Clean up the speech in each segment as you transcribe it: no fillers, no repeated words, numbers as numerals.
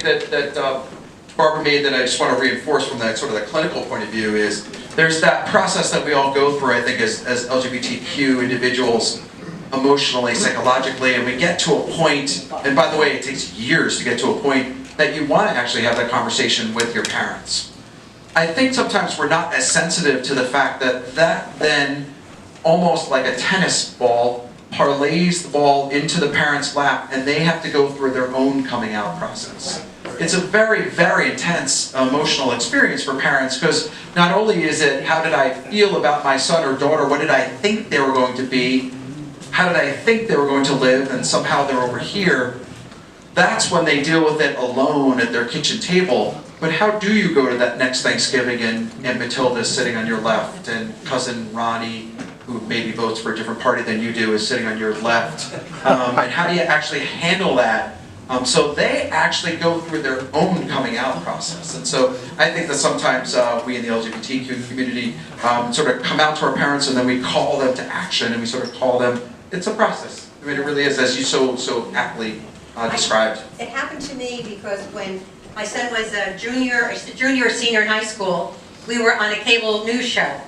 that Barbara made that I just want to reinforce from that sort of the clinical point of view is there's that process that we all go through, I think, as LGBTQ individuals, emotionally, psychologically, and we get to a point, and by the way, it takes years to get to a point that you want to actually have that conversation with your parents. I think sometimes we're not as sensitive to the fact that that then, almost like a tennis ball, parlays the ball into the parent's lap, and they have to go through their own coming out process. It's a very, very intense emotional experience for parents, because not only is it, how did I feel about my son or daughter, what did I think they were going to be, how did I think they were going to live, and somehow they're over here. That's when they deal with it alone at their kitchen table. But how do you go to that next Thanksgiving and Matilda's sitting on your left, and cousin Ronnie, who maybe votes for a different party than you do, is sitting on your left? And how do you actually handle that? So they actually go through their own coming out process. And so I think that sometimes we in the LGBTQ community sort of come out to our parents, and then we call them to action, and we sort of call them, it's a process. I mean, it really is, as you so aptly described. It happened to me because when my son was a junior or senior in high school, we were on a cable news show.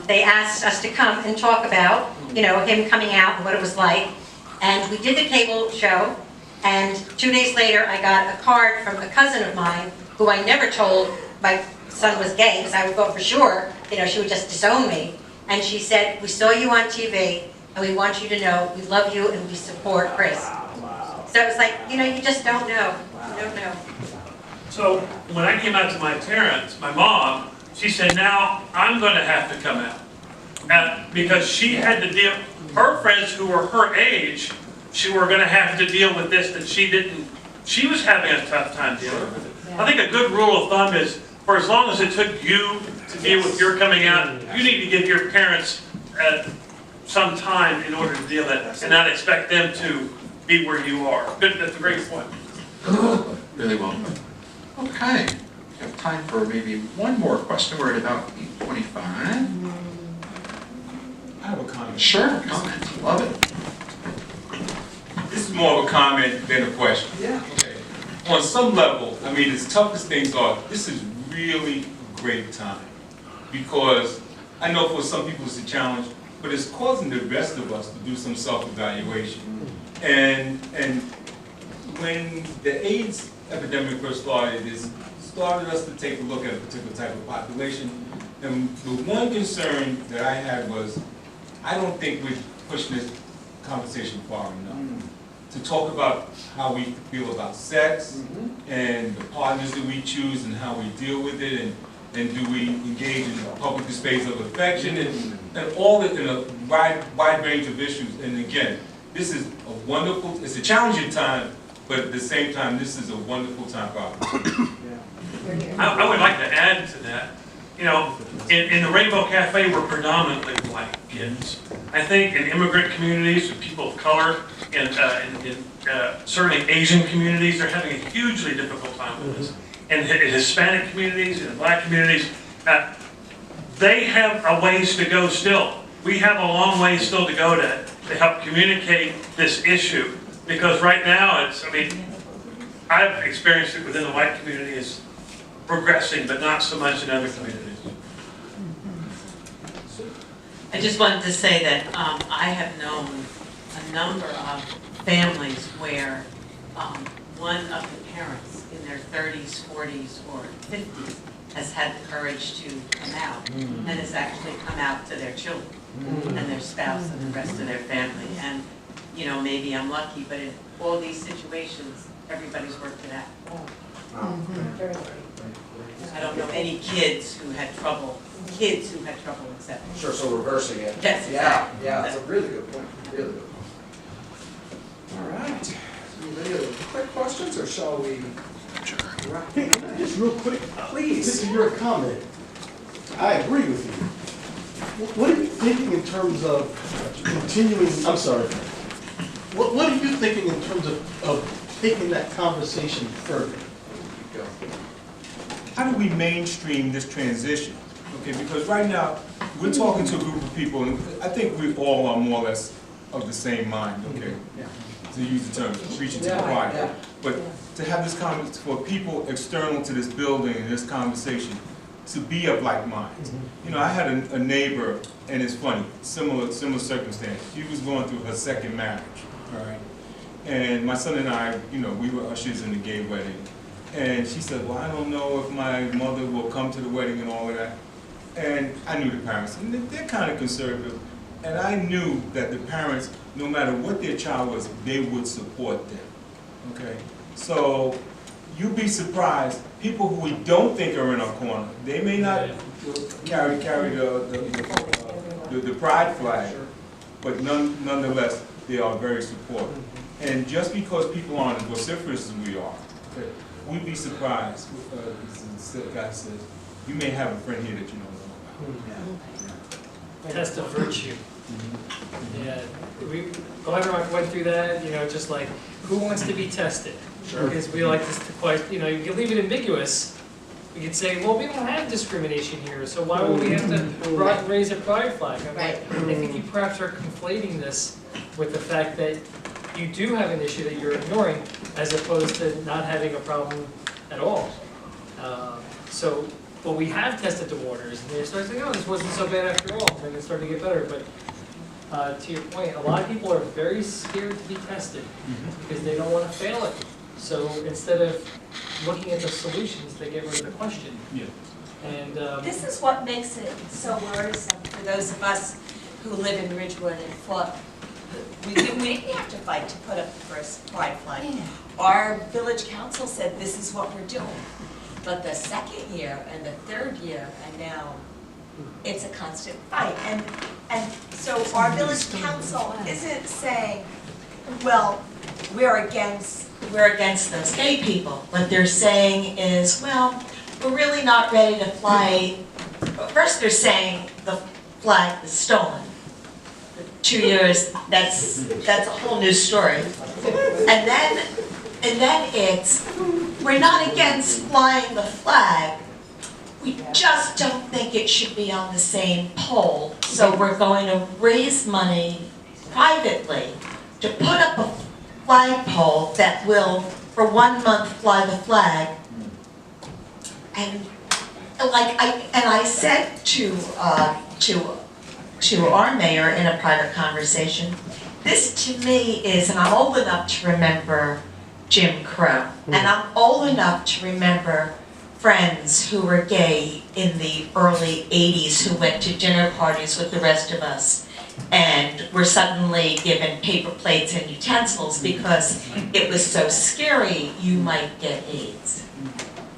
They asked us to come and talk about, him coming out and what it was like. And we did the cable show, and 2 days later I got a card from a cousin of mine who I never told my son was gay, because I would go for sure, she would just disown me. And she said, "We saw you on TV, and we want you to know we love you and we support Chris." So it was like, you just don't know. You don't know. So when I came out to my parents, my mom, she said, now I'm going to have to come out. Because she had to deal, her friends who were her age, she were going to have to deal with this that she didn't, she was having a tough time dealing with it. Yeah. I think a good rule of thumb is, for as long as it took you to deal with your coming out, you need to give your parents some time in order to deal with it, and not expect them to be where you are. Good, that's a great point. Really well. Okay, we have time for maybe one more question. We're at about 8:25. I have a comment. Sure, comment. Love it. This is more of a comment than a question. Yeah. Okay. On some level, I mean, as tough as things are, this is really a great time. Because I know for some people it's a challenge, but it's causing the rest of us to do some self-evaluation. And when the AIDS epidemic first started, it started us to take a look at a particular type of population. And the one concern that I had was, I don't think we're pushing this conversation far enough. To talk about how we feel about sex, and the partners that we choose, and how we deal with it, and do we engage in public displays of affection, and all that in a wide range of issues. And again, this is a wonderful, it's a challenging time, but at the same time, this is a wonderful time for our I would like to add to that. In the Rainbow Cafe, we're predominantly white kids. I think in immigrant communities, with people of color, and certainly Asian communities, they're having a hugely difficult time with this. And in Hispanic communities, and Black communities, they have a ways to go still. We have a long way still to go to help communicate this issue. Because right now, I've experienced it within the white community as progressing, but not so much in other communities. I just wanted to say that I have known a number of families where one of the parents in their 30s, 40s, or 50s has had the courage to come out and has actually come out to their children and their spouse and the rest of their family. And maybe I'm lucky, but in all these situations, everybody's worked it out. I don't know any kids who had trouble accepting. Sure, so reversing it. Yes, Yeah, exactly. yeah, that's a really good point, really good point. All right, any other quick questions, or shall we? wrap things up? Just real quick, Please. this is your comment. I agree with you. What are you thinking in terms of continuing, I'm sorry, what are you thinking in terms of taking that conversation further? How do we mainstream this transition? Okay, because right now, we're talking to a group of people, and I think we all are more or less of the same mind, okay? to use the term, preaching to the choir. But to have this for people external to this building and this conversation, to be of like minds. You know, I had a neighbor, and it's funny, similar circumstance. She was going through her second marriage, all right? And my son and I, you know, we were ushers in the gay wedding. And she said, well, I don't know if my mother will come to the wedding and all of that. And I knew the parents, and they're kind of conservative. And I knew that the parents, no matter what their child was, they would support them, okay? So you'd be surprised, people who we don't think are in our corner, they may not carry the pride flag, but nonetheless, they are very supportive. And just because people aren't as vociferous as we are, okay, we'd be surprised, the guy says, you may have a friend here that you don't know about. Test of virtue. Yeah, Glenn Rock went through that, you know, just like, who wants to be tested? Sure. Because we like this to question, you know, you can leave it ambiguous. We could say, well, we don't have discrimination here, so why would we have to raise a pride flag? I'm like, I think you perhaps are conflating this with the fact that you do have an issue that you're ignoring, as opposed to not having a problem at all. But we have tested the waters, and they start saying, oh, this wasn't so bad after all, and it's starting to get better. But to your point, a lot of people are very scared to be tested because they don't want to fail it. So instead of looking at the solutions, they get rid of the question. Yeah. And this is what makes it so worrisome for those of us who live in Ridgewood and fought. We didn't have to fight to put up the first pride flag. Our village council said this is what we're doing. But the second year and the third year, and now it's a constant fight. And so our village council isn't saying, well, we're against those gay people. What they're saying is, well, we're really not ready to fly. First they're saying the flag is stolen. 2 years, that's a whole new story. And then it's, we're not against flying the flag. We just don't think it should be on the same pole. So we're going to raise money privately to put up a flagpole that will, for 1 month, fly the flag. And I said to our mayor in a private conversation, this to me is, and I'm old enough to remember Jim Crow, and I'm old enough to remember friends who were gay in the early 80s who went to dinner parties with the rest of us and were suddenly given paper plates and utensils because it was so scary you might get AIDS.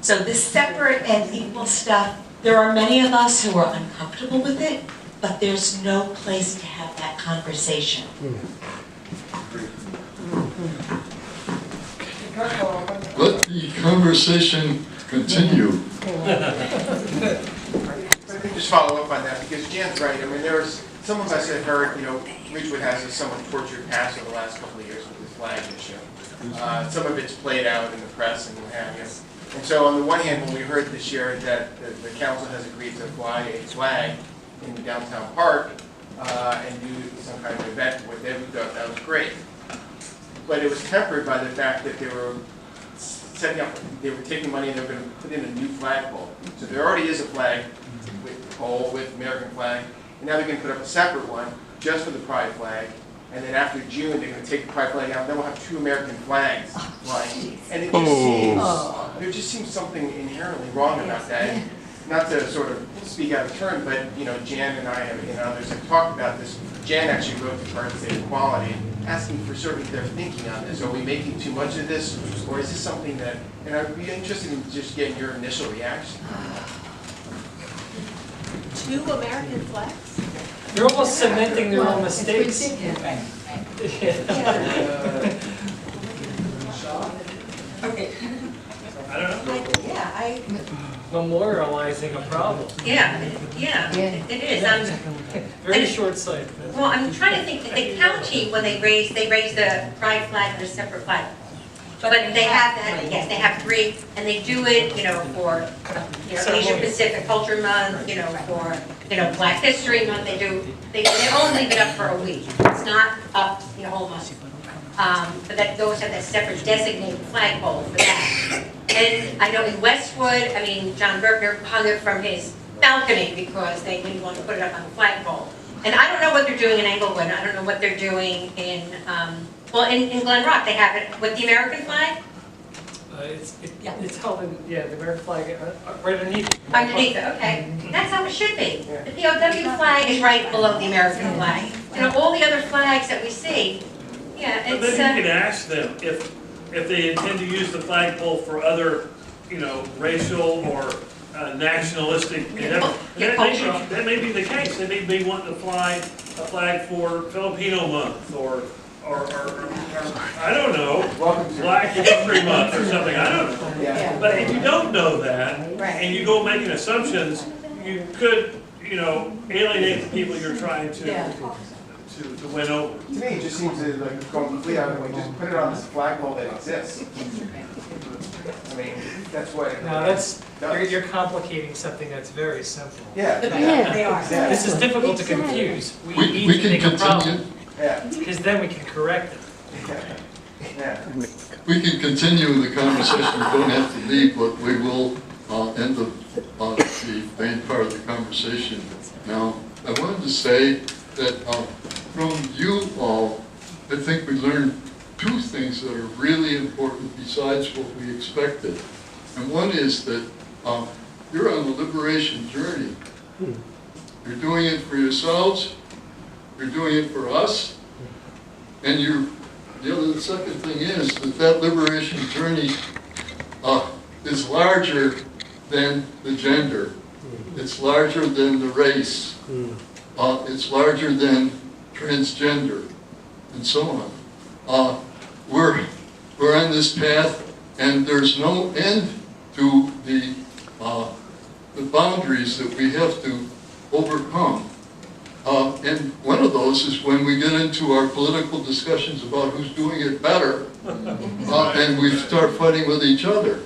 So this separate and equal stuff, there are many of us who are uncomfortable with it, but there's no place to have that conversation. Let the conversation continue. Let me just follow up on that, because Jan's right. I mean, there's some of us have heard, you know, Ridgewood has a somewhat tortured past over the last couple of years with this flag issue. Some of it's played out in the press and what have you. And so on the one hand, when we heard this year that the council has agreed to fly a flag in the downtown park and do some kind of event with it, we thought that was great. But it was tempered by the fact that they were taking money and they were going to put in a new flagpole. So there already is a flag with the pole with American flag, and now they're going to put up a separate one just for the pride flag. And then after June, they're going to take the pride flag out. Then we'll have 2 American flags flying. And it just seems, there just seems something inherently wrong about that. And not to sort of speak out of turn, but you know, Jan and I and others have talked about this. Jan actually wrote the Current State of Equality, asking for sort of their thinking on this. Are we making too much of this, or is this something that? And I'd be interested in just getting your initial reaction. 2 American flags? they're almost cementing their own mistakes. Okay. I don't know. Yeah, Memorializing a problem. it is. Very short-sighted. Well, I'm trying to think, the county, when they raise the pride flag and a separate flag. But they have that, yes, they have 3, and they do it, you know, for, you know, Asian Pacific Culture Month, you know, for, you know, Black History Month, they only leave it up for a week. It's not up the whole month. but that those have that separate designated flagpole for that. And I know in Westwood, I mean, John Berkner hung it from his balcony because they didn't want to put it up on the flagpole. And I don't know what they're doing in Englewood, I don't know what they're doing in, in Glen Rock, they have it with the American flag? It's held in, the American flag right underneath it. Underneath it, okay. That's how it should be. The POW flag is right below the American flag. You know, all the other flags that we see, But it's, then you could ask them if they intend to use the flagpole for other, racial or nationalistic endeavor. That may be the case. They may be wanting to fly a flag for Filipino month or I don't know, Black History Month or something, I don't know. Yeah. But if you don't know that, Right. and you go making assumptions, you could, alienate the people you're trying to win over. To me, it just seems to like go completely out of the way, just put it on this flagpole that exists. I mean, that's what it No, does. you're complicating something that's very simple. Yeah. They are. Yeah. This is difficult to confuse. We We need to can make a continue, problem, Yeah. because then we can correct it. Yeah. we can continue the conversation, we don't have to leave, but we will end the main part of the conversation. Now, I wanted to say that from you all, I think we learned two things that are really important besides what we expected. And one is that you're on a liberation journey. You're doing it for yourselves, you're doing it for us, and the second thing is that liberation journey is larger than the gender. It's larger than the race. It's larger than transgender, and so on. We're on this path, and there's no end to the boundaries that we have to overcome. And one of those is when we get into our political discussions about who's doing it better, and we start fighting with each other.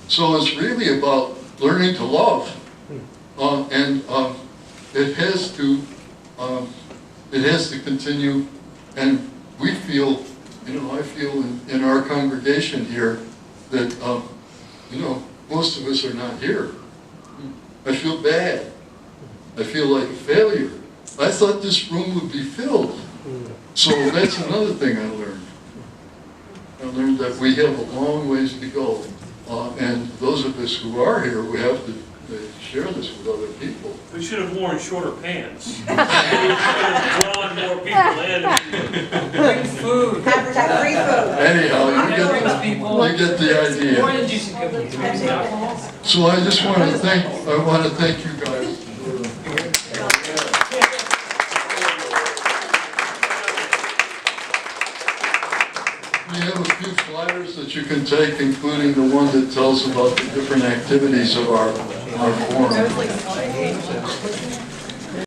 So it's really about learning to love, and it has to continue. And we feel, I feel in our congregation here that most of us are not here. I feel bad. I feel like a failure. I thought this room would be filled. So that's another thing I learned. I learned that we have a long ways to go. And those of us who are here, we have to share this with other people. We should have worn shorter pants. We should have drawn more people in. Bring food. Advertise free food. Anyhow, you get the More idea. than juice and cookies, maybe alcohol. So I just want to thank you guys. We have a few flyers that you can take, including the one that tells about the different activities of our forum.